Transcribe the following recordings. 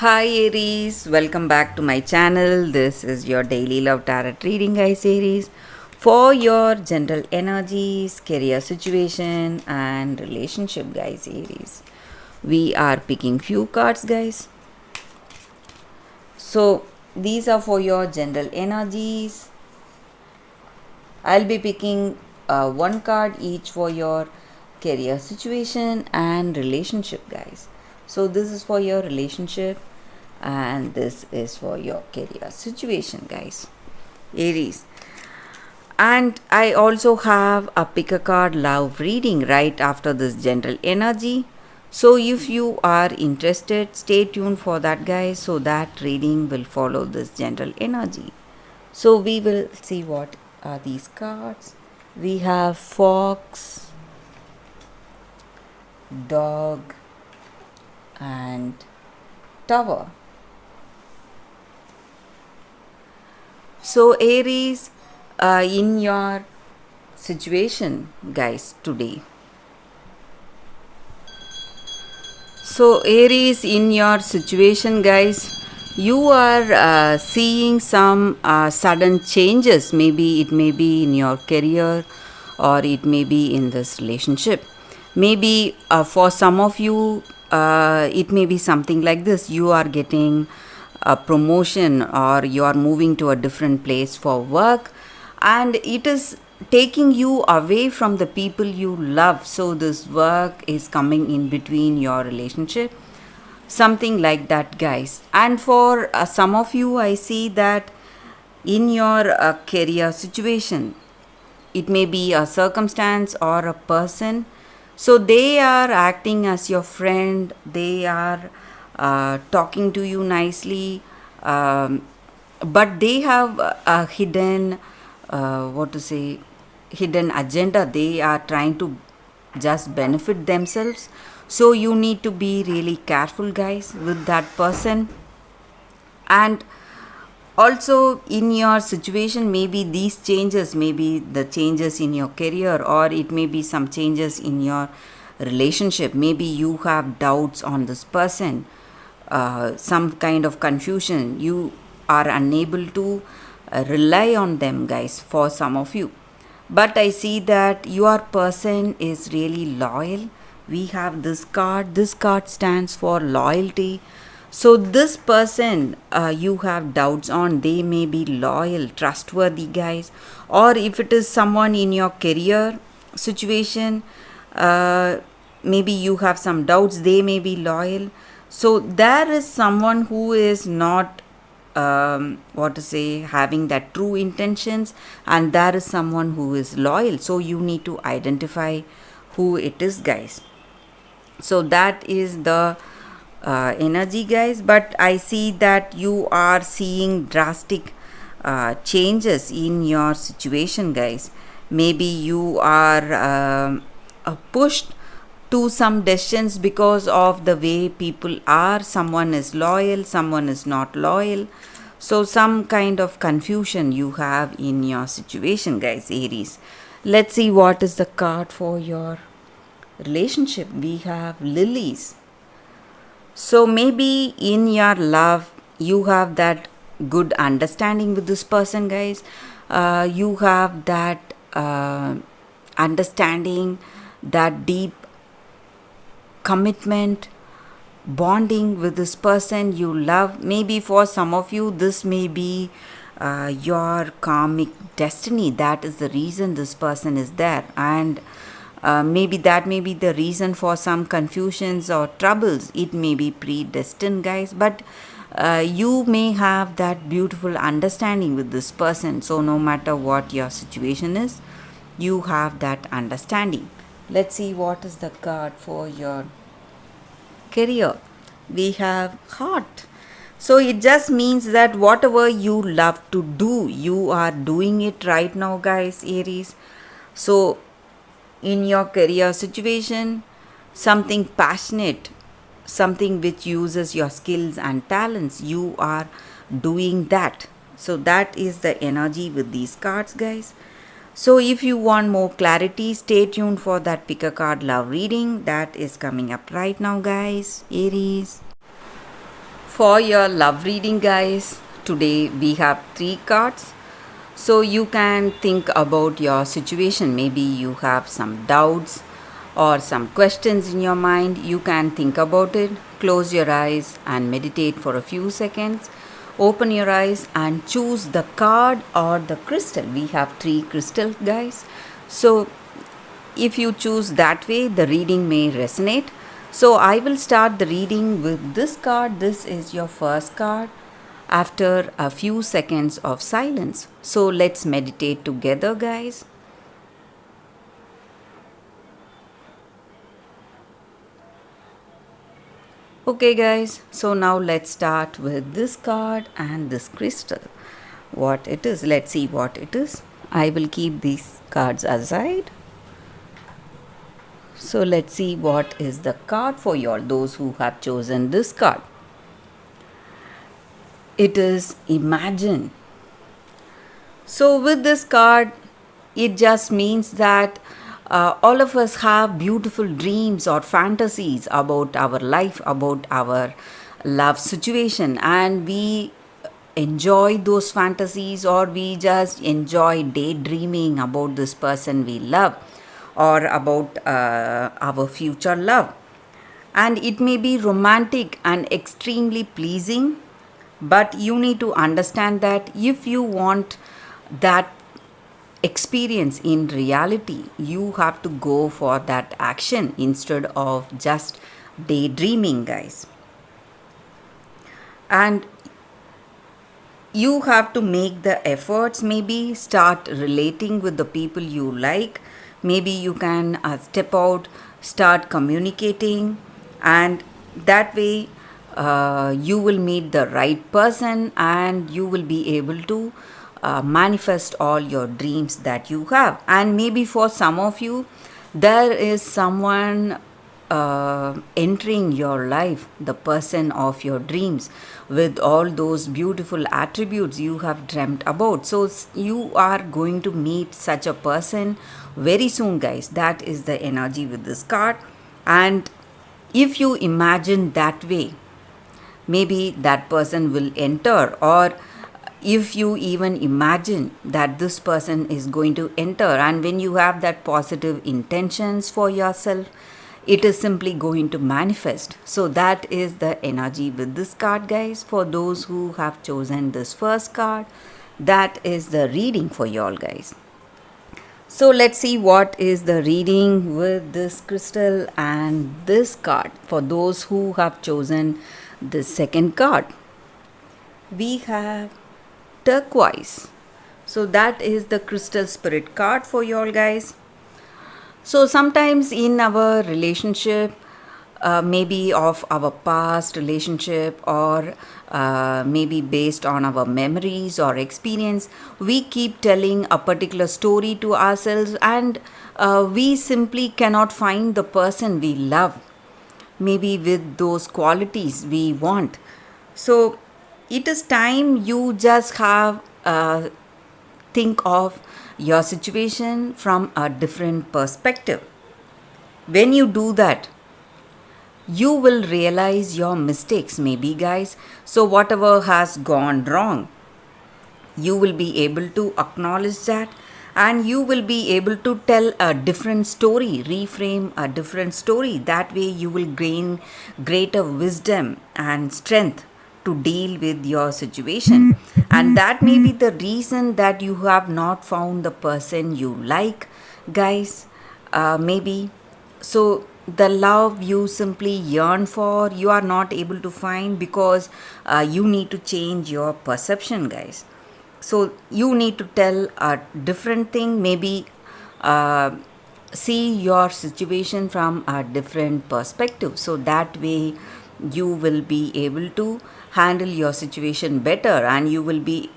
Hi Aries, welcome back to my channel. This is your daily love tarot reading, guys. Aries, for your general energies, career situation, and relationship, guys. Aries, we are picking few cards, guys. So these are for your general energies. I'll be picking one card each for your career situation and relationship, guys. So this is for your relationship and this is for your career situation, guys. Aries. And I also have a pick a card love reading right after this general energy. So if you are interested, stay tuned for that, guys. So that reading will follow this general energy. So we will see what are these cards. We have fox, dog, and tower. So Aries, in your situation, guys, today. So Aries, in your situation, guys, you are seeing some sudden changes. Maybe it may be in your career or it may be in this relationship. Maybe for some of you, it may be something like this. You are getting a promotion or you are moving to a different place for work, and it is taking you away from the people you love. So this work is coming in between your relationship, something like that, guys. And for some of you, I see that in your career situation, it may be a circumstance or a person. So they are acting as your friend, they are talking to you nicely, but they have a hidden, what to say, hidden agenda. They are trying to just benefit themselves. So you need to be really careful, guys, with that person. And also in your situation, maybe these changes, maybe the changes in your career, or it may be some changes in your relationship. Maybe you have doubts on this person, some kind of confusion. You are unable to rely on them, guys, for some of you. But I see that your person is really loyal. We have this card. This card stands for loyalty. So this person you have doubts on, they may be loyal, trustworthy, guys. Or if it is someone in your career situation, maybe you have some doubts, they may be loyal. So there is someone who is not, what to say, having that true intentions, and there is someone who is loyal. So you need to identify who it is, guys. So that is the energy, guys. But I see that you are seeing drastic changes in your situation, guys. Maybe you are pushed to some decisions because of the way people are. Someone is loyal, someone is not loyal. So some kind of confusion you have in your situation, guys. Aries, let's see what is the card for your relationship. We have lilies. So maybe in your love, you have that good understanding with this person, guys. You have that understanding, that deep commitment, bonding with this person you love. Maybe for some of you, this may be your karmic destiny. That is the reason this person is there. And maybe that may be the reason for some confusions or troubles. It may be predestined, guys. But you may have that beautiful understanding with this person. So no matter what your situation is, you have that understanding. Let's see what is the card for your career. We have heart. So it just means that whatever you love to do, you are doing it right now, guys, Aries. So in your career situation, something passionate, something which uses your skills and talents, you are doing that. So that is the energy with these cards, guys. So if you want more clarity, stay tuned for that pick a card love reading that is coming up right now, guys. Aries, For your love reading, guys, today we have three cards. So you can think about your situation. Maybe you have some doubts or some questions in your mind. You can think about it. Close your eyes and meditate for a few seconds. Open your eyes and choose the card or the crystal. We have three crystals, guys. So if you choose that way, the reading may resonate. So I will start the reading with this card. This is your first card after a few seconds of silence. So let's meditate together, guys. Okay, guys, so now let's start with this card and this crystal. What it is, let's see what it is. I will keep these cards aside. So let's see what is the card for you all, those who have chosen this card. It is Imagine. So with this card, it just means that all of us have beautiful dreams or fantasies about our life, about our love situation, and we enjoy those fantasies, or we just enjoy daydreaming about this person we love or about our future love. And it may be romantic and extremely pleasing, but you need to understand that if you want that experience in reality, you have to go for that action instead of just daydreaming, guys. And you have to make the efforts, maybe start relating with the people you like. Maybe you can step out, start communicating, and that way you will meet the right person and you will be able to manifest all your dreams that you have. And maybe for some of you, there is someone entering your life, the person of your dreams, with all those beautiful attributes you have dreamt about. So you are going to meet such a person very soon, guys. That is the energy with this card. And if you imagine that way, maybe that person will enter, or if you even imagine that this person is going to enter, and when you have that positive intentions for yourself, it is simply going to manifest. So that is the energy with this card, guys. For those who have chosen this first card, that is the reading for y'all, guys. So let's see what is the reading with this crystal and this card for those who have chosen the second card. We have turquoise. So that is the crystal spirit card for you all, guys. So sometimes in our relationship, maybe of our past relationship, or maybe based on our memories or experience, we keep telling a particular story to ourselves, and we simply cannot find the person we love, maybe with those qualities we want. So it is time you just have think of your situation from a different perspective. When you do that, you will realize your mistakes, maybe, guys. So whatever has gone wrong, you will be able to acknowledge that, and you will be able to tell a different story, reframe a different story. That way you will gain greater wisdom and strength to deal with your situation. And that may be the reason that you have not found the person you like, guys. Maybe so the love you simply yearn for, you are not able to find because you need to change your perception, guys. So you need to tell a different thing, maybe see your situation from a different perspective. So that way you will be able to handle your situation better, and you will be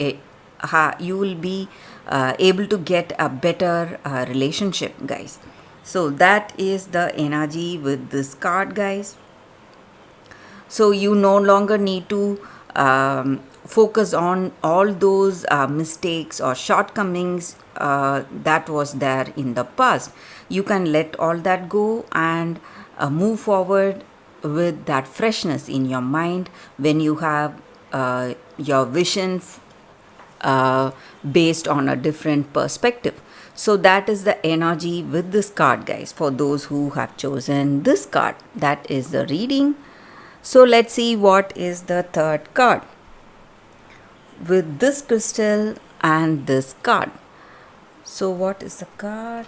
able to get a better relationship, guys. So that is the energy with this card, guys. So you no longer need to focus on all those mistakes or shortcomings that was there in the past. You can let all that go and move forward with that freshness in your mind when you have your vision based on a different perspective. So that is the energy with this card, guys, for those who have chosen this card. That is the reading. So let's see what is the third card with this crystal and this card. So what is the card?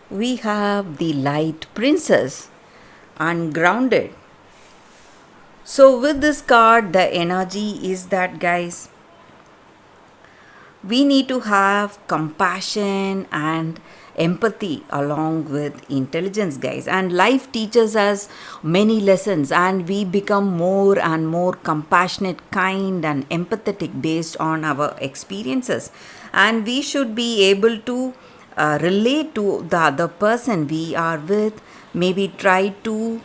We have the Light Princess, ungrounded. So with this card, the energy is that, guys, we need to have compassion and empathy along with intelligence, guys, and life teaches us many lessons, and we become more and more compassionate, kind and empathetic based on our experiences, and we should be able to relate to the other person we are with, maybe try to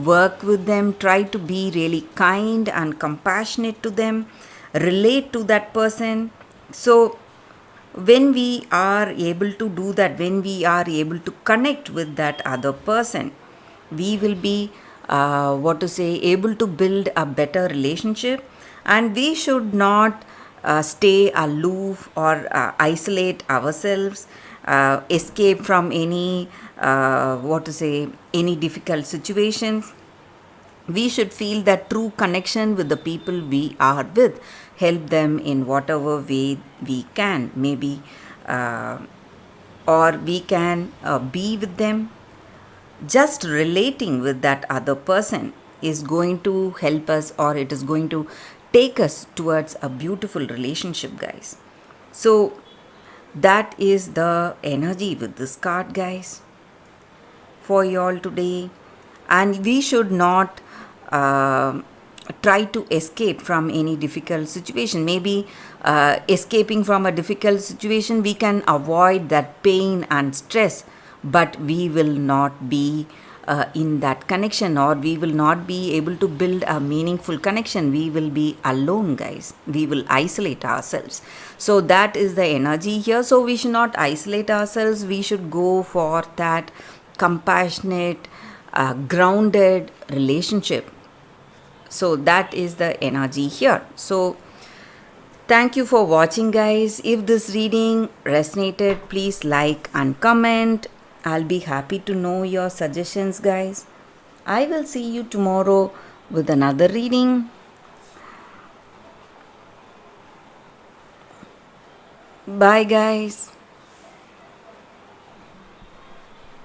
work with them, try to be really kind and compassionate to them, relate to that person. So when we are able to do that, when we are able to connect with that other person, we will be able to build a better relationship, and we should not stay aloof or isolate ourselves, escape from any any difficult situations. We should feel that true connection with the people we are with, help them in whatever way we can, maybe or we can be with them. Just relating with that other person is going to help us, or it is going to take us towards a beautiful relationship, guys. So that is the energy with this card, guys, for you all today. And we should not try to escape from any difficult situation. Maybe escaping from a difficult situation, we can avoid that pain and stress, but we will not be in that connection, or we will not be able to build a meaningful connection. We will be alone, guys. We will isolate ourselves. So that is the energy here. So we should not isolate ourselves. We should go for that compassionate, grounded relationship. So that is the energy here. So thank you for watching, guys. If this reading resonated, please like and comment. I'll be happy to know your suggestions, guys. I will see you tomorrow with another reading. Bye, guys.